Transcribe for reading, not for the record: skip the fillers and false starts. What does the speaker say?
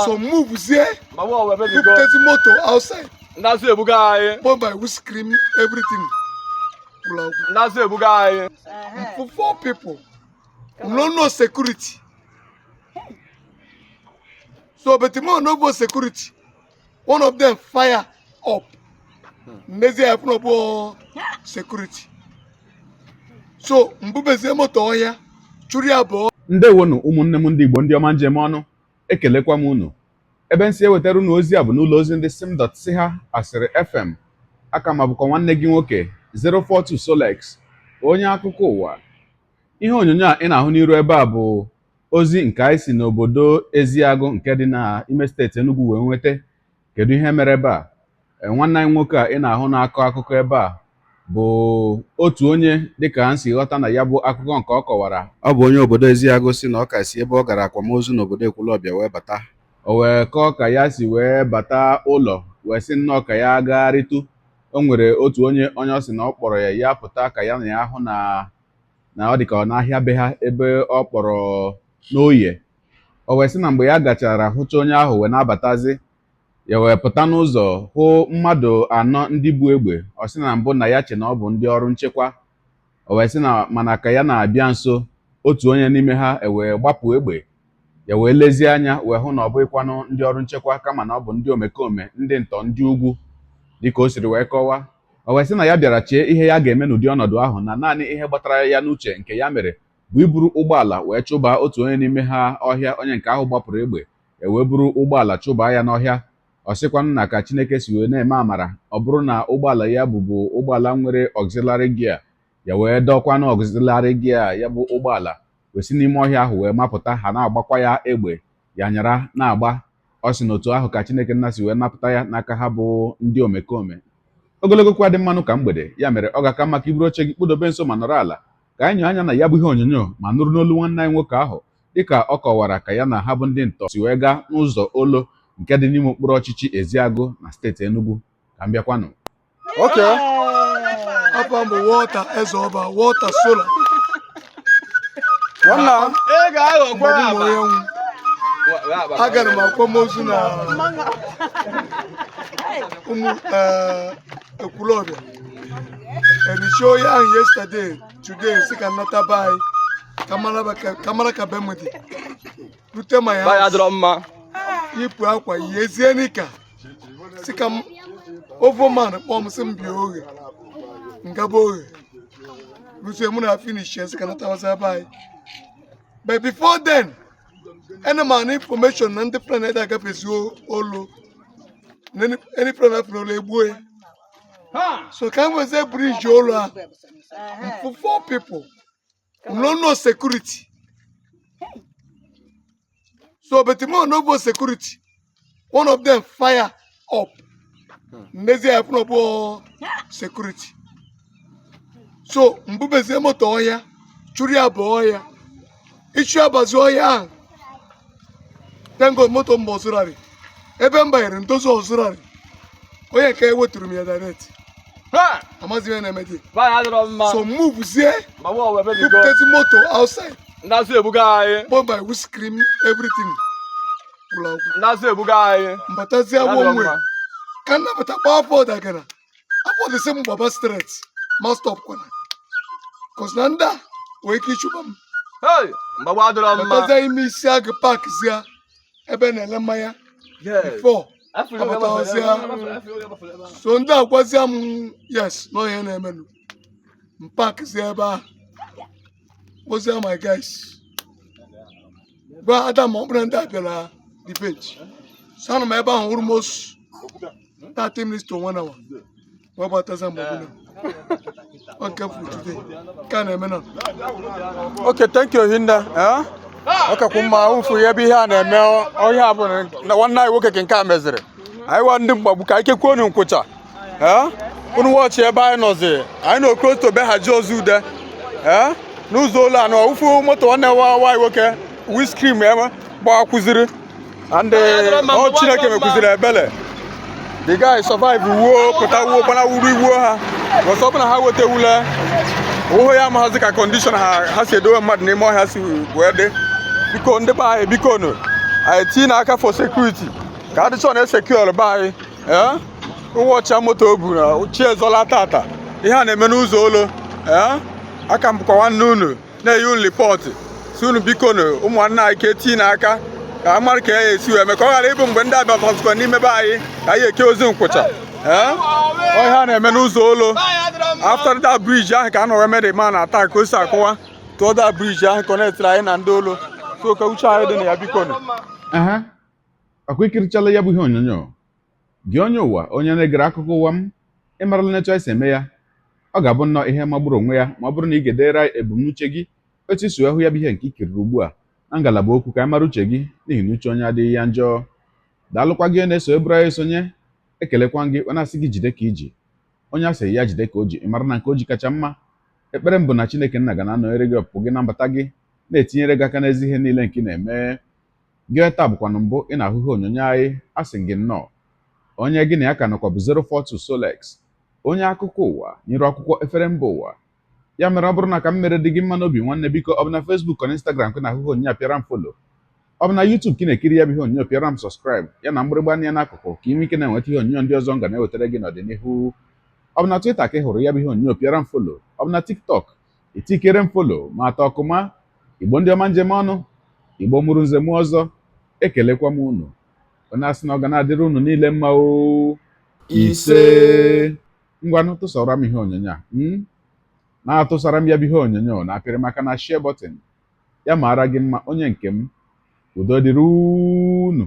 So move there. Put the motor outside. But by we scream everything. For 4 people. No security. So but the more no security. One of them fire up. Nezi have no security. So mbubeze moto oya churi abo. Ndewonu ụmụnne m ndị Igbo ndị ọma njem ọnụ, ekelekwa m unu. Ebe nsi ewetara unu ozi a bụ n'ụlọ ozi ndị sim.siha asịrị FM. Aka m abụkwa nwanne gị nwoke 042 Solex, onye akụkọ ụwa. Ihe onyonyo a ị na-ahụ n'iru ebe a bụ ozi nke anyị si n'obodo Eziagụ nke dị n'ime steeti Enugu wee nweta. Kedu ihe mere ebe a? Nwanne anyị nwoke a ị na-ahụ na-akọ akụkọ ebe a bụ otu onye dịka ha si ghọta na ya bụ akụkọ nke ọ kọwara. Ọ bụ onye obodo Eziagụ si na ọ ka si ebe ọ gara akwamozu n'obodo Ekwulọbịa wee bata. O wee kọọ ka ya si wee bata ụlọ wee sị nnọọ ka ya gagharịtụ. O nwere otu onye ọ sị na ọ kpọrọ ya pụta ka ya na ya hụ na ọ dịka ọ n'ahịa be ha ebe ọ kpọrọ n'Oye. O wee sị na mgbe ya gachara hụcha onye ahụ wee na-abatazi, ya wee pụta n'ụzọ hụ mmadụ 4 ndị bu egbe. Ọ sị na mbụ na ya che na ọ bụ ndị ọrụ nchekwa. O wee sị na mana ka ya na-abịa nso, otu onye n'ime ha wee gbapụ egbe. Ya wee lezie anya wee hụ na ọ bụghịkwanụ ndị ọrụ nchekwa kama na ọ bụ ndị omekome, ndị ntọ, ndị ugwu dịka o siri wee kọwaa. O wee sị na ya bịara chee ihe ya ga-eme n'ụdị ọnọdụ ahụ, na naanị ihe gbatara ya n'uche nke ya mere bụ iburu ụgbọala wee chụbaa otu onye n'ime ha ọhịa. Onye nke ahụ gbapụrụ egbe wee buru ụgbọala chụbaa ya n'ọhịa. Ọ sịkwanụ na ka Chineke si wee na-eme amara, ọ bụrụ na ụgbọala ya bụbu ụgbọala nwere auxiliary gear, ya wee dọkwanụ auxiliary gear ya bụ ụgbọala wee si n'ime ọhịa ahụ wee mapụta. Ha na-agbakwa ya egbe, ya nyara na-agba. Ọ sị na otu ahụ ka Chineke nna si wee napụta ya n'aka ha bụ ndị omekome. Ogologo kwa dị mmanụ ka mgbede, ya mere ọ ga-aka maka iburu oche gị kpụdobe nso ma nọrọ ala ka anyị nyụ anya na ya bụ ihe onyonyo ma nụrụ n'olu nwanne anyị nwoke ahụ dịka ọ kọwara ka ya na ha bụ ndị ntọ si wee gaa n'ụzọ Olo nke dị n'ime okpuru ọchịchị Eziagụ na steeti Enugu. Ka m bịakwanụ. Okay. Apa mo water ezoba, water solar. Wana agara m akwamozu na Ekwulọbịa. And the show ya yesterday, today, sick and not a buy. Kamara kabemudi. Rute my house. Ipu akwa yezenika. Sikam overman pomp some bioge. Ngaboge. Rute muna finish yes can not buy. But before then, any man information and the planet I got is olo. Any planet from the boy. So can we say bridge olo for 4 people? No security. So but the more no security. One of them fire up. Nezi have no security. So mbubeze moto oya, churi aboya. Ichu abazoya. Tango moto mbozurari. Ebe mbayere ntozo ozurari. Oya ka eweturu mi direct. Amazi we na emedi. So move there. Put the motor outside. But by we scream everything. Mbatazia one way. Can never tap out again. About the same Baba Street. Must stop corner. Cause Nanda, wake you. Hey, Mbataza imi siag park zia. Eben elemaya. Before. So nda kwazia yes, no yen emenu. Park zia ba. What's that, my guys? But Adam Brenda Bella debate. Son of my almost 30 minutes to 1 hour. What about Tazam? Okay, for today. Can I Okay, thank you, Hinda. Okay, Kuma, for your behind and now all you have one night working in Kamezere. I want them, but I can call him Kucha. Wouldn't watch here by Noze. I know close to Beha Jozu there. Nuzola no ufu moto wana wa woke we scream ema ba kuzire and all Chineke me kuzire bele. The guy survive wo pota wo bana wuri wo ha was open ha wote wula wo ya ma hazika condition ha se do mad ne mo ha si wede biko nde ba biko no anyị tinye n'aka for security ka adịchọ na-esekiọr be anyị ụwọcha moto o bu na chi ezola tata ihe a na-eme n'ụzọ olo aka m bụkwa nwanne unu na-eyi unu ripọtụ si unu biko na ụmụnna anyị ka etinye n'aka ka a mara ka ya esi wee mee ka ọ ghara ịbụ mgbe ndị abịa tọzikọ n'ime be anyị ka anyị eke ozi nkwụcha ihe a na-eme n'ụzọ olo after that bridge ahụ ka a nọrọ eme the man attack ka o si akọwa tụọ that bridge ahụ kọnetịrị anyị na ndị olo so ka uche anyị dị na ya biko na akwa ikirichala ya bụ ihe onyonyo gị onye ụwa onye na-egere akụkọ ụwa m ịmarala n'etu anyị si eme ya ọ ga-abụ nnọọ ihe magburu onwe ya ma ọ bụrụ na ị ga-edere ebumnuche gị etu isi hụ ya bụ ihe nke ikiriri ugbu a na ngalaba okwu ka anyị mara uche gị n'ihi na uche onye adịghị ya njọ daalụkwa gị na-eso eburu anyị esonye ekelekwa gị ọ na-asị gị jide ka iji onye a sị ya jide ka o ji ịmara na nke o ji kacha mma ekpere m bụ na Chineke nna ga na-anọnyere gị ọpụpụ gị na mbata gị na-etinyere gị aka n'ezi ihe niile nke ị na-eme gị taa bụkwanụ mbụ ị na-ahụ ihe onyonyo anyị a sị gị nnọọ onye gị na ya ka nọkwa bụ 042 Solex onye akụkọ ụwa nyere akwụkwọ efere mba ụwa ya mere ọ bụrụ na ka m mere dị gị mma n'obi nwanne biko ọ bụ na Facebook na Instagram ka na-ahụ ihe onyonyo apịara m folo ọ bụ na YouTube ka ị na-ekiri ya bụ ihe onyonyo pịara m sọskraịb ya na mgbịrịgba anya n'akụkụ ka ị nwee ike na-enweta ihe onyonyo ndị ọzọ m ga na-ewetara gị n'ọdịnihu ọ bụ na Twitter ka ị hụrụ ya bụ ihe onyonyo pịara m folo ọ bụ na TikTok itikere m folo ma atọ ọkụma Igbo ndị ọma njem ọnụ Igbo mụrụ nze mụ ọzọ ekelekwa m unu onye asị na ọ ga na-adịrị unu niile mma o ise ngwanụ tụsara m ihe onyonyo a na-atụsara m ya bụ ihe onyonyo na-apịrị maka na share button ya mara gị mma onye nke m udo dịrị unu